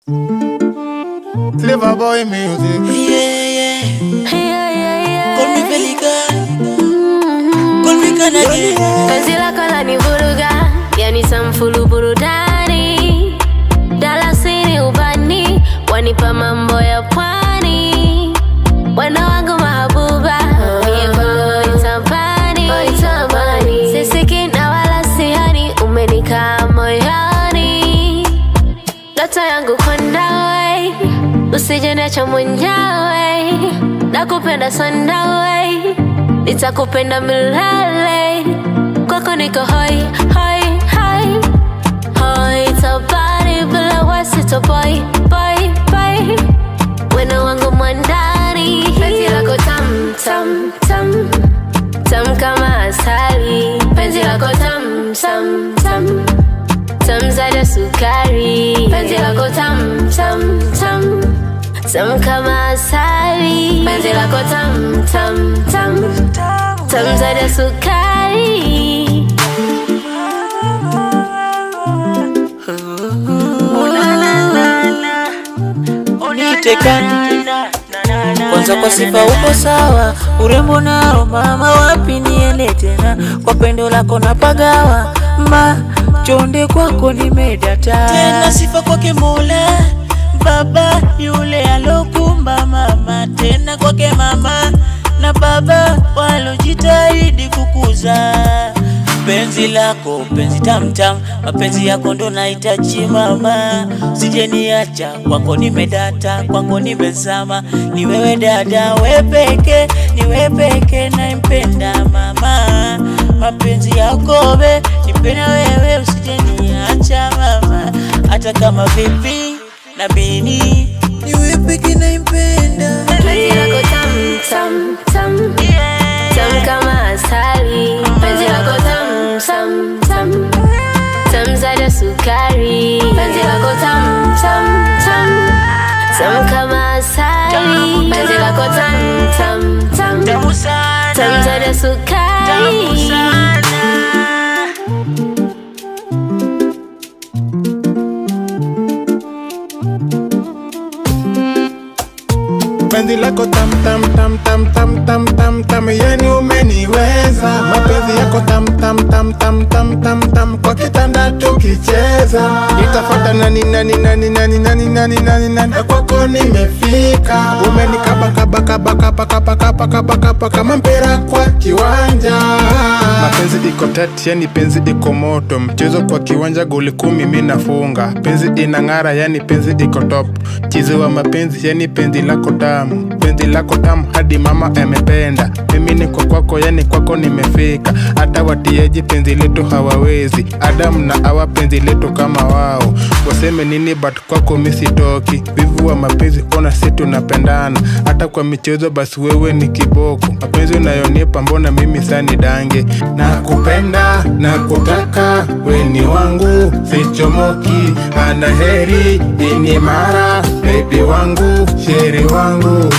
Flavor Boy music. Call me Pelican. Call me Canadian. Penzi lako lanivuruga, yani samfulu burudani. Dalasini ubani, wanipa mambo ya pwani. Wana wangu mahabuba, mie kwako itabani. Sisiki na wala sihani, umenikaa moyoni. Ndoto yangu kondawe, usije niacha mwenyewe. Nakupenda sana, nitakupenda milele. Kwako niko hoi, hoi, hoi. Hoi tabari bila wasito boy, boy, boy. Wena wangu mwandani. Penzi lako tam, tam, tam. Tam kama asali. Penzi lako tam, tam, tam. Tam zaidi sukari. Penzi lako tam, tam, tam. Tam kama asali. Penzi lako tam, tam, tam. Tam zaidi sukari. Nikitekani kwanza kwa sifa uko sawa, urembo nao mama, wapi niende tena? Kwa pendo lako napagawa, chonde kwako nimedata. Tena sifa kwake Mola Baba, yule alokumba mama. Tena kwake mama na baba walojitahidi kukuza penzi lako, penzi tamtam. Mapenzi yako ndo nahitaji mama, sije niacha. Kwako nimedata, kwako nimezama. Ni wewe dada, wewe peke, ni wewe peke nampenda mama. Mapenzi yako be, nipenda wewe, usije niacha mama. Hata kama vipi na bini, ni wewe peke nampenda. Penzi lako tam, tam, tam. Tam kama asali. Penzi lako tam, tam, tam. Tam zaidi sukari. Penzi lako tam, tam, tam. Tam kama asali. Penzi lako tam, tam, tam. Tam zaidi sukari. Penzi lako tam tam tam tam tam tam tam tam, yani umeniweza. Mapenzi yako tam tam tam tam tam tam tam, kwa kitanda tukicheza. Nitafuata nani nani nani nani nani nani nani nani, kwako nimefika. Umenikaba kaba kaba kaba kaba kaba kaba kaba kama mpira kwa kiwanja. Mapenzi iko tati, yani penzi iko moto. Mchezo kwa kiwanja, goli 10 mimi nafunga. Penzi inang'ara, yani penzi iko top. Chizo wa mapenzi, yani penzi lako tamu. Penzi lako tamu hadi mama amependa. Mimi niko kwako, yani kwako nimefika. Hata watieji penzi letu hawawezi. Adam na Hawa penzi letu kama wao. Waseme nini but kwako mimi sitoki. Vivu wa mapenzi ona sisi tunapendana. Hata kwa michezo basi wewe ni kiboko. Mapenzi unayonipa mbona mimi sani dange. Nakupenda, nakutaka, we ni wangu, sichomoki. Ana heri, ini mara, baby wangu, sheri wangu.